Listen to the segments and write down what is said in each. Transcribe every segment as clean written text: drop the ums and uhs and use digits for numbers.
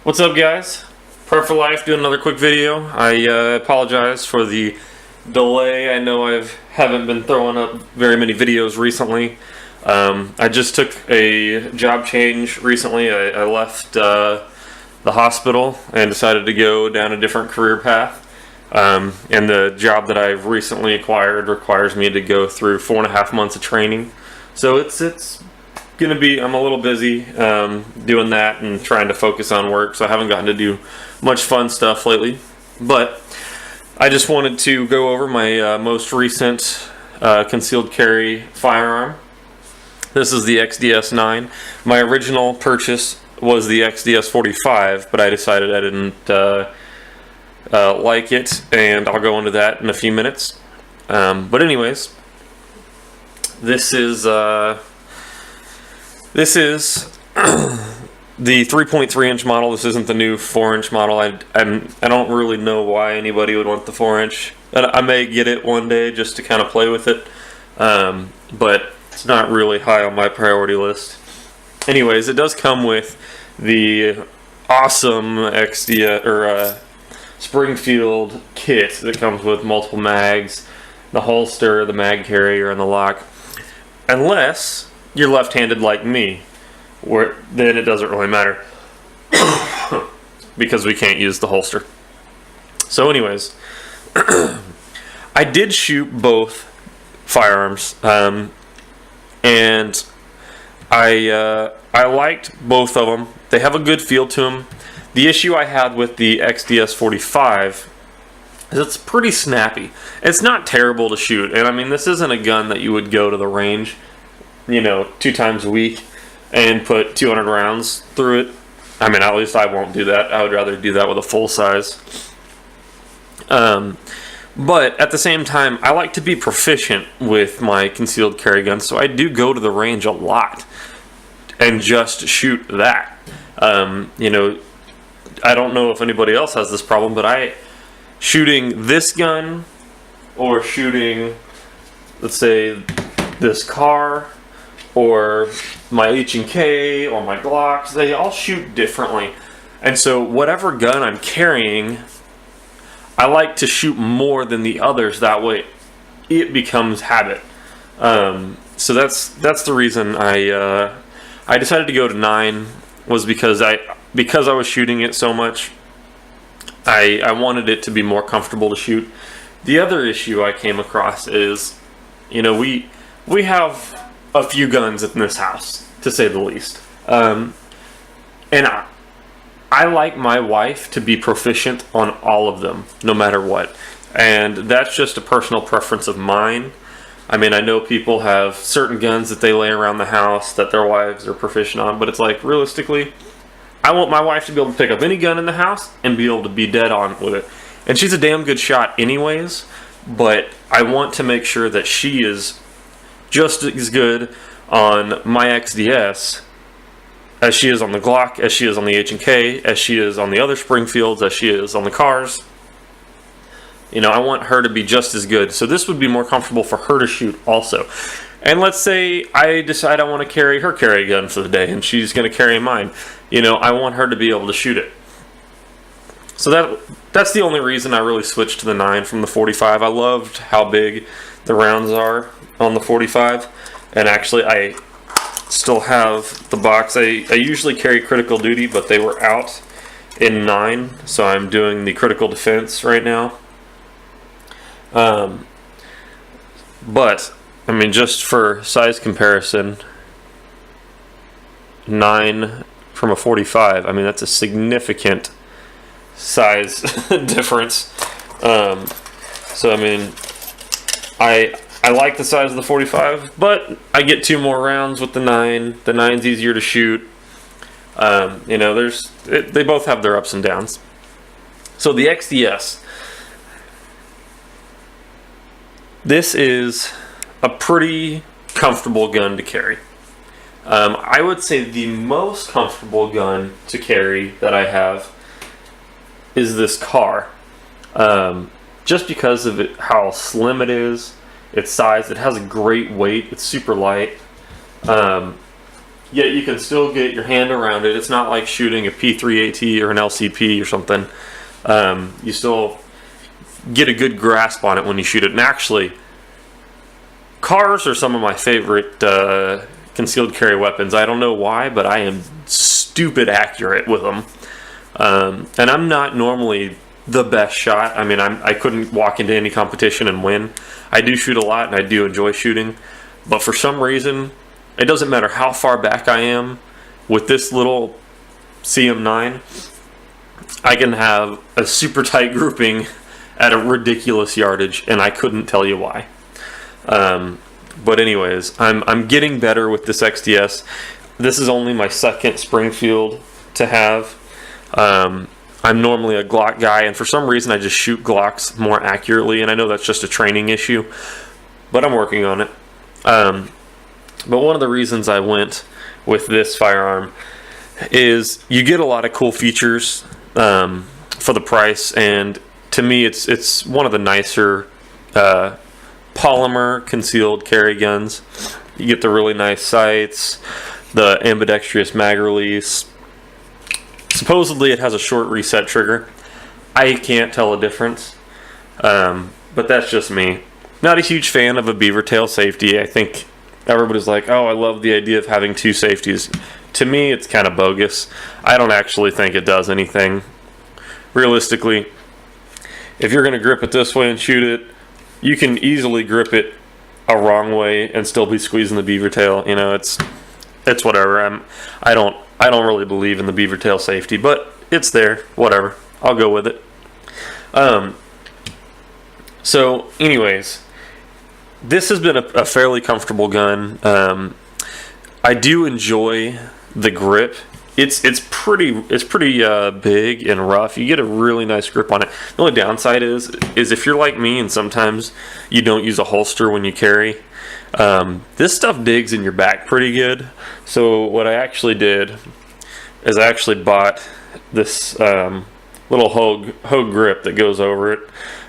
What's up, guys? Prayer for Life doing another quick video. I apologize for the delay. I know I haven't been throwing up very many videos recently. I just took a job change recently. I left the hospital and decided to go down a different career path. And the job that I've recently acquired requires me to go through 4.5 months of training. So it's gonna be, I'm a little busy doing that and trying to focus on work, so I haven't gotten to do much fun stuff lately. But I just wanted to go over my most recent concealed carry firearm. This is the XDS 9. My original purchase was the XDS 45, but I decided I didn't like it, and I'll go into that in a few minutes. But anyways, this is the 3.3 inch model. This isn't the new 4-inch model. I don't really know why anybody would want the 4-inch. I may get it one day just to kind of play with it, but it's not really high on my priority list. Anyways, it does come with the awesome XDS or Springfield kit that comes with multiple mags, the holster, the mag carrier, and the lock. Unless you're left-handed like me, then it doesn't really matter because we can't use the holster. So anyways, I did shoot both firearms, and I liked both of them. They have a good feel to them. The issue I had with the XDS 45 is it's pretty snappy. It's not terrible to shoot, and I mean, this isn't a gun that you would go to the range, 2 times a week and put 200 rounds through it. I mean, at least I won't do that. I would rather do that with a full size. But at the same time, I like to be proficient with my concealed carry gun, so I do go to the range a lot and just shoot that. I don't know if anybody else has this problem, but shooting this gun or shooting, let's say, this car or my H&K or my Glocks, they all shoot differently. And so whatever gun I'm carrying, I like to shoot more than the others. That way it becomes habit. So that's the reason I decided to go to 9, was because I was shooting it so much. I wanted it to be more comfortable to shoot. The other issue I came across is, we have a few guns in this house, to say the least. And I like my wife to be proficient on all of them, no matter what. And that's just a personal preference of mine. I mean, I know people have certain guns that they lay around the house that their wives are proficient on, but it's like, realistically, I want my wife to be able to pick up any gun in the house and be able to be dead on with it. And she's a damn good shot anyways, but I want to make sure that she is just as good on my XDS as she is on the Glock, as she is on the H&K, as she is on the other Springfields, as she is on the cars. I want her to be just as good. So this would be more comfortable for her to shoot also. And let's say I decide I want to carry her carry gun for the day and she's going to carry mine. I want her to be able to shoot it. So that's the only reason I really switched to the 9 from the 45. I loved how big the rounds are on the 45. And actually, I still have the box. I usually carry critical duty, but they were out in 9. So I'm doing the critical defense right now. But I mean, just for size comparison, 9 from a 45, I mean, that's a significant size difference. So I mean, I like the size of the 45, but I get 2 more rounds with the 9. The 9's easier to shoot. They both have their ups and downs. So the XDS, this is a pretty comfortable gun to carry. I would say the most comfortable gun to carry that I have is this car. Just because of how slim it is, its size, it has a great weight, it's super light. yet you can still get your hand around it. It's not like shooting a P3AT or an LCP or something. You still get a good grasp on it when you shoot it. And actually, cars are some of my favorite concealed carry weapons. I don't know why, but I am stupid accurate with them. And I'm not normally the best shot. I mean, I couldn't walk into any competition and win. I do shoot a lot, and I do enjoy shooting. But for some reason, it doesn't matter how far back I am with this little CM9, I can have a super tight grouping at a ridiculous yardage, and I couldn't tell you why. But anyways, I'm getting better with this XDS. This is only my second Springfield to have. I'm normally a Glock guy, and for some reason I just shoot Glocks more accurately, and I know that's just a training issue, but I'm working on it. But one of the reasons I went with this firearm is you get a lot of cool features for the price, and to me it's one of the nicer polymer concealed carry guns. You get the really nice sights, the ambidextrous mag release. Supposedly it has a short reset trigger. I can't tell a difference, but that's just me. Not a huge fan of a beaver tail safety. I think everybody's like, oh, I love the idea of having two safeties. To me, it's kind of bogus. I don't actually think it does anything. Realistically, if you're going to grip it this way and shoot it, you can easily grip it a wrong way and still be squeezing the beaver tail. You know, it's whatever. I don't really believe in the beaver tail safety, but it's there. Whatever. I'll go with it. So, anyways, this has been a fairly comfortable gun. I do enjoy the grip. It's pretty big and rough. You get a really nice grip on it. The only downside is if you're like me and sometimes you don't use a holster when you carry, this stuff digs in your back pretty good. So what I actually did is I actually bought this little Hogue grip that goes over it.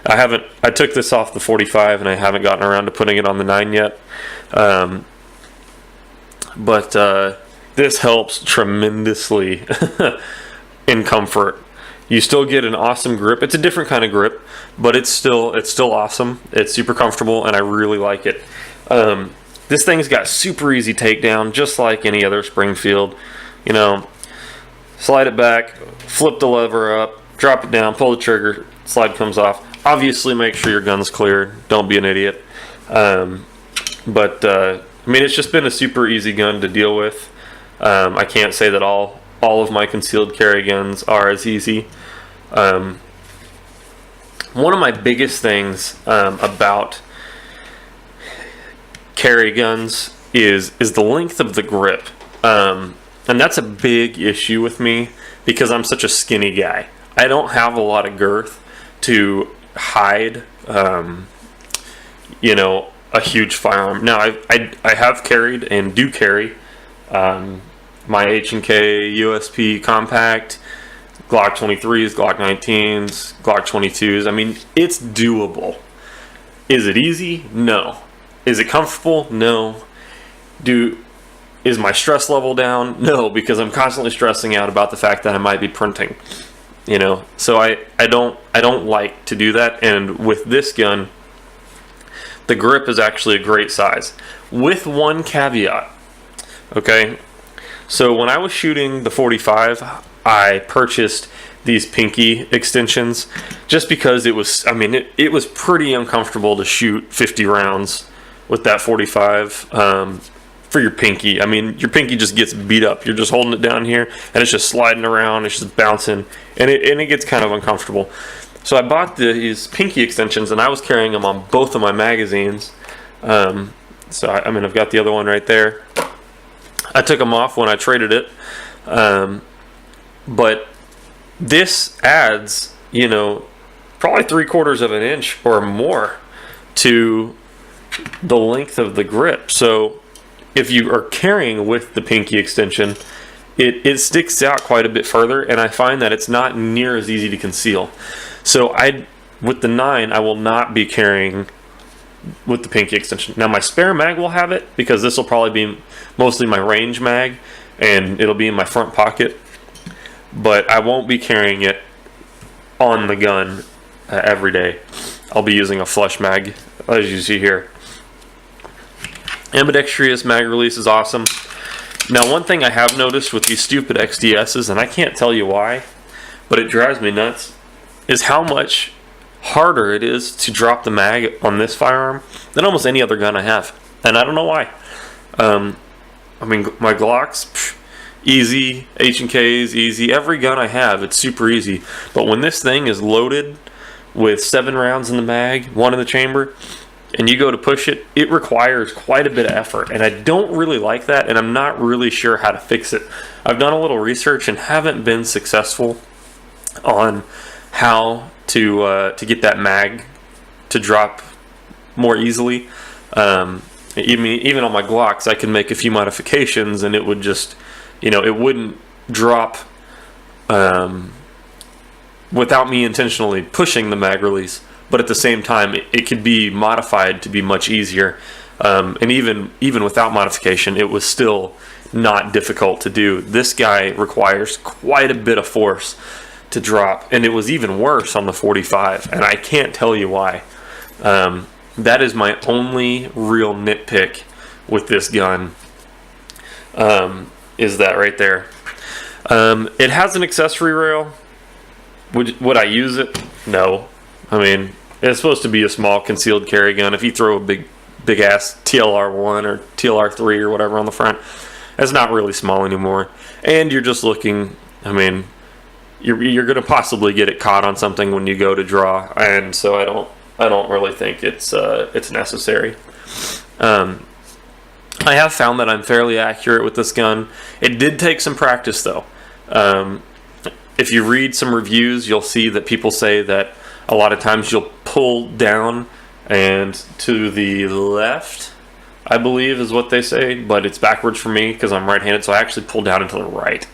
I took this off the 45 and I haven't gotten around to putting it on the 9 yet. But this helps tremendously in comfort. You still get an awesome grip. It's a different kind of grip, but it's still awesome. It's super comfortable, and I really like it. This thing's got super easy takedown, just like any other Springfield. You know, slide it back, flip the lever up, drop it down, pull the trigger, slide comes off. Obviously, make sure your gun's cleared. Don't be an idiot. I mean, it's just been a super easy gun to deal with. I can't say that all of my concealed carry guns are as easy. One of my biggest things about carry guns is the length of the grip, and that's a big issue with me because I'm such a skinny guy. I don't have a lot of girth to hide, you know, a huge firearm. Now I have carried and do carry my H&K USP compact, Glock 23s, Glock 19s, Glock 22s. I mean, it's doable. Is it easy? No. Is it comfortable? No. Is my stress level down? No, because I'm constantly stressing out about the fact that I might be printing. You know, so I don't like to do that. And with this gun, the grip is actually a great size, with one caveat. Okay, so when I was shooting the 45, I purchased these pinky extensions just because it was, I mean, it was pretty uncomfortable to shoot 50 rounds with that 45 for your pinky. I mean, your pinky just gets beat up. You're just holding it down here, and it's just sliding around. It's just bouncing, and it gets kind of uncomfortable. So I bought these pinky extensions, and I was carrying them on both of my magazines. So I mean, I've got the other one right there. I took them off when I traded it, but this adds, you know, probably 3/4 of an inch or more to the length of the grip. So if you are carrying with the pinky extension, it sticks out quite a bit further, and I find that it's not near as easy to conceal. So with the 9, I will not be carrying with the pinky extension. Now my spare mag will have it, because this will probably be mostly my range mag, and it'll be in my front pocket. But I won't be carrying it on the gun every day. I'll be using a flush mag, as you see here. Ambidextrous mag release is awesome. Now, one thing I have noticed with these stupid XDSs, and I can't tell you why, but it drives me nuts, is how much harder it is to drop the mag on this firearm than almost any other gun I have. And I don't know why. I mean, my Glocks, easy. H&Ks, easy. Every gun I have, it's super easy. But when this thing is loaded with 7 rounds in the mag, 1 in the chamber, and you go to push it, it requires quite a bit of effort. And I don't really like that, and I'm not really sure how to fix it. I've done a little research and haven't been successful on how to get that mag to drop more easily. Even on my Glocks, I can make a few modifications, and it would just, it wouldn't drop without me intentionally pushing the mag release. But at the same time, it could be modified to be much easier. And even without modification, it was still not difficult to do. This guy requires quite a bit of force to drop, and it was even worse on the 45, and I can't tell you why. That is my only real nitpick with this gun, is that right there. It has an accessory rail. Would I use it? No. I mean, it's supposed to be a small concealed carry gun. If you throw a big ass TLR1 or TLR3 or whatever on the front, it's not really small anymore. And you're just looking, I mean, you're going to possibly get it caught on something when you go to draw, and so I don't really think it's necessary. I have found that I'm fairly accurate with this gun. It did take some practice though. If you read some reviews, you'll see that people say that a lot of times you'll pull down and to the left, I believe is what they say, but it's backwards for me because I'm right-handed, so I actually pull down and to the right.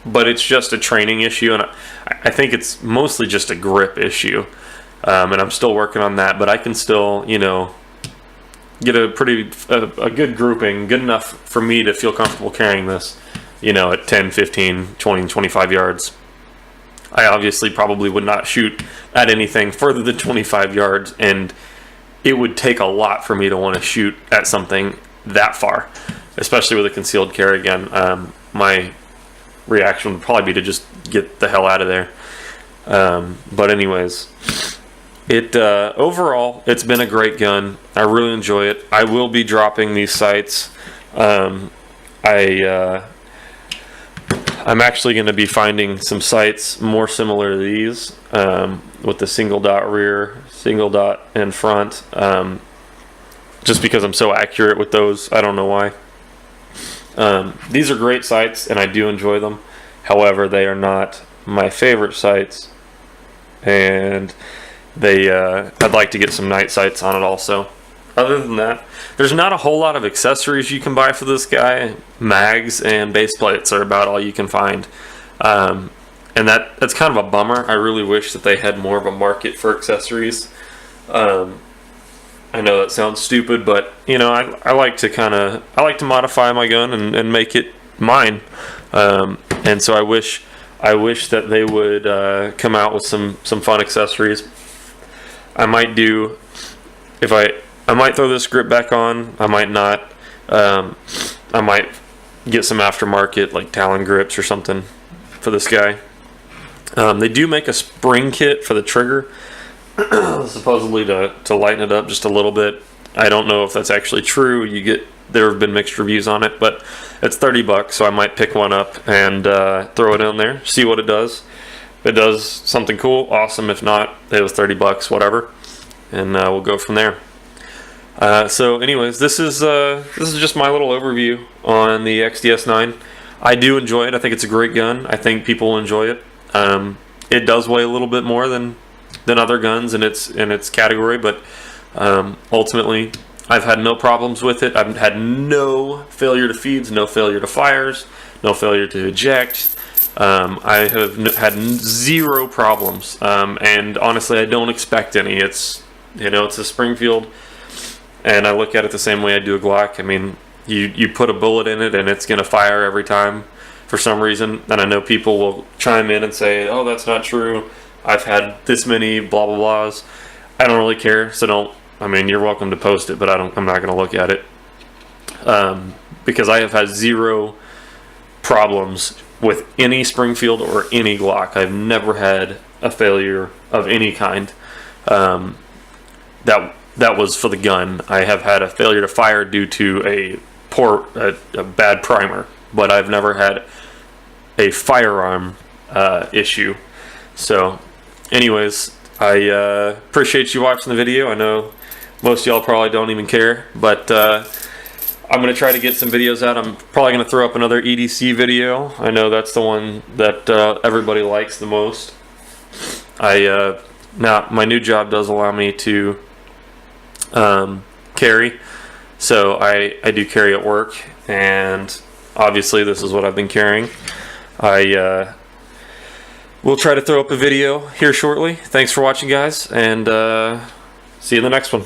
But it's just a training issue, and I think it's mostly just a grip issue. And I'm still working on that, but I can still, get a good grouping, good enough for me to feel comfortable carrying this, at 10, 15, 20, 25 yards. I obviously probably would not shoot at anything further than 25 yards, and it would take a lot for me to want to shoot at something that far, especially with a concealed carry gun. My reaction would probably be to just get the hell out of there. But anyways, overall, it's been a great gun. I really enjoy it. I will be dropping these sights. I'm actually going to be finding some sights more similar to these, with the single dot rear, single dot in front, just because I'm so accurate with those. I don't know why. These are great sights, and I do enjoy them. However, they are not my favorite sights, and I'd like to get some night sights on it also. Other than that, there's not a whole lot of accessories you can buy for this guy. Mags and base plates are about all you can find. And that's kind of a bummer. I really wish that they had more of a market for accessories. I know that sounds stupid, but I like to modify my gun and make it mine. And so I wish that they would come out with some fun accessories. I might do, I might throw this grip back on. I might not. I might get some aftermarket like Talon grips or something for this guy. They do make a spring kit for the trigger, supposedly to lighten it up just a little bit. I don't know if that's actually true. There have been mixed reviews on it, but it's $30, so I might pick one up and throw it in there, see what it does. If it does something cool, awesome. If not, it was $30, whatever, and we'll go from there. So anyways, this is just my little overview on the XDS9. I do enjoy it. I think it's a great gun. I think people will enjoy it. It does weigh a little bit more than other guns in its category, but ultimately I've had no problems with it. I've had no failure to feeds, no failure to fires, no failure to eject. I have had zero problems, and honestly I don't expect any. It's a Springfield, and I look at it the same way I do a Glock. I mean, You put a bullet in it and it's going to fire every time for some reason. And I know people will chime in and say, oh, that's not true. I've had this many blah, blah, blahs. I don't really care. So don't, I mean, you're welcome to post it, but I'm not going to look at it. Because I have had zero problems with any Springfield or any Glock. I've never had a failure of any kind. That was for the gun. I have had a failure to fire due to a bad primer, but I've never had a firearm issue. So anyways, I appreciate you watching the video. I know most of y'all probably don't even care, but I'm going to try to get some videos out. I'm probably going to throw up another EDC video. I know that's the one that everybody likes the most. Now my new job does allow me to carry, so I do carry at work, and obviously this is what I've been carrying. I will try to throw up a video here shortly. Thanks for watching, guys, and see you in the next one.